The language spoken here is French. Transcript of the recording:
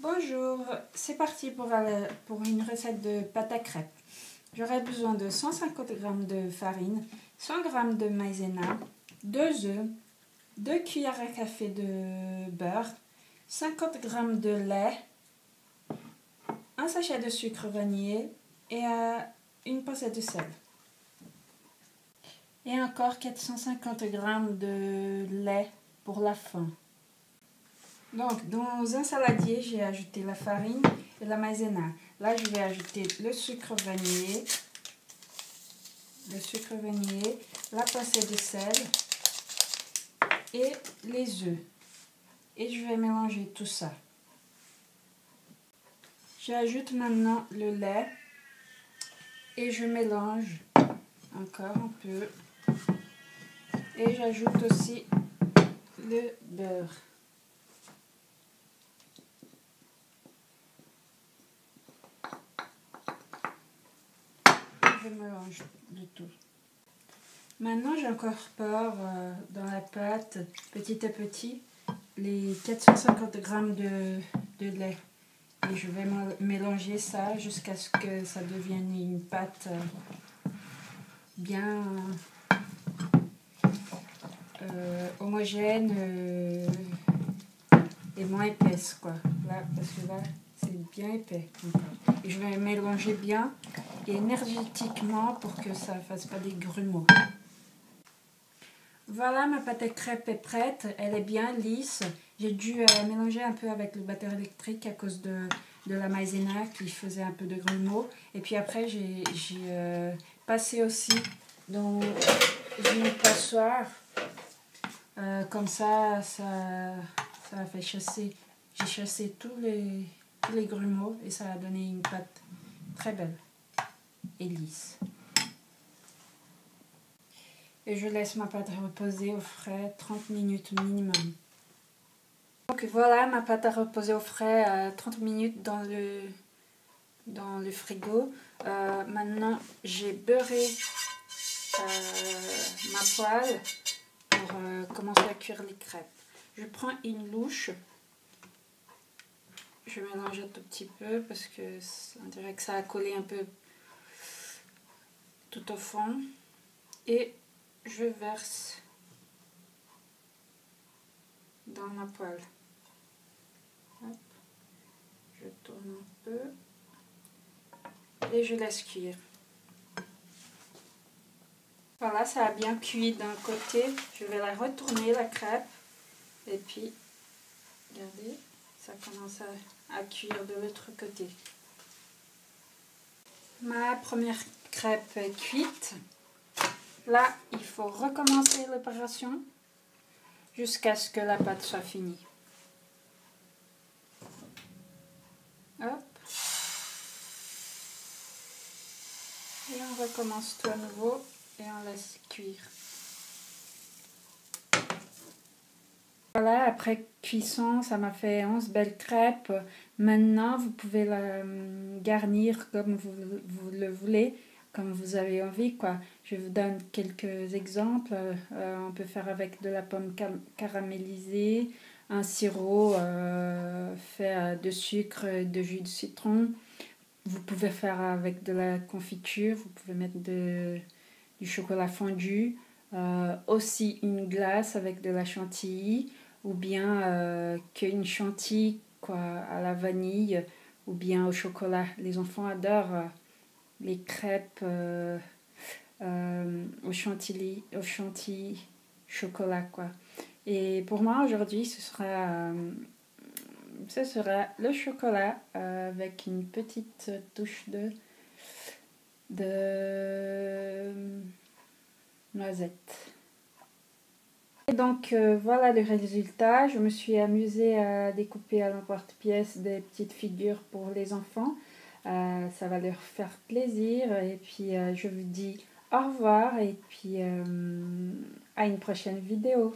Bonjour, c'est parti pour une recette de pâte à crêpes. J'aurai besoin de 150 g de farine, 100 g de maïzena, 2 œufs, 2 cuillères à café de beurre, 50 g de lait, un sachet de sucre vanillé et une pincée de sel. Et encore 450 g de lait pour la fin. Donc, dans un saladier, j'ai ajouté la farine et la maïzena. Là, je vais ajouter le sucre vanillé, la pincée de sel et les œufs. Et je vais mélanger tout ça. J'ajoute maintenant le lait et je mélange encore un peu. Et j'ajoute aussi le beurre. Je mélange le tout. Maintenant, j'incorpore dans la pâte, petit à petit, les 450 g de lait. Et je vais mélanger ça jusqu'à ce que ça devienne une pâte bien homogène et moins épaisse, quoi. Là, parce que là, c'est bien épais. Et je vais mélanger bien et énergétiquement pour que ça ne fasse pas des grumeaux. Voilà, ma pâte à crêpes est prête. Elle est bien lisse. J'ai dû mélanger un peu avec le batteur électrique à cause de la maïzena qui faisait un peu de grumeaux. Et puis après, j'ai passé aussi dans une passoire. Comme ça a fait chasser. J'ai chassé tous les grumeaux et ça a donné une pâte très belle et lisse. Et je laisse ma pâte reposer au frais 30 minutes minimum. Donc voilà, ma pâte a reposé au frais 30 minutes dans le frigo. Maintenant, j'ai beurré ma poêle pour commencer à cuire les crêpes. Je prends une louche. Je mélange un tout petit peu parce que on dirait que ça a collé un peu tout au fond. Et je verse dans ma poêle. Hop. Je tourne un peu et je laisse cuire. Voilà, ça a bien cuit d'un côté. Je vais la retourner, la crêpe. Et puis, regardez, ça commence à cuire de l'autre côté. Ma première crêpe est cuite. Là, il faut recommencer l'opération jusqu'à ce que la pâte soit finie. Hop. Et on recommence tout à nouveau et on laisse cuire. Voilà, après cuisson, ça m'a fait 11 belles crêpes. Maintenant, vous pouvez la garnir comme vous le voulez, comme vous avez envie, quoi. Je vous donne quelques exemples. On peut faire avec de la pomme caramélisée, un sirop fait de sucre et de jus de citron. Vous pouvez faire avec de la confiture, vous pouvez mettre du chocolat fondu, aussi une glace avec de la chantilly, ou bien qu'une chantilly quoi, à la vanille, ou bien au chocolat. Les enfants adorent les crêpes au chantilly chocolat, quoi. Et pour moi aujourd'hui ce sera le chocolat avec une petite touche de noisette. Et donc voilà le résultat. Je me suis amusée à découper à l'emporte-pièce des petites figures pour les enfants. Ça va leur faire plaisir. Et puis je vous dis au revoir et puis à une prochaine vidéo.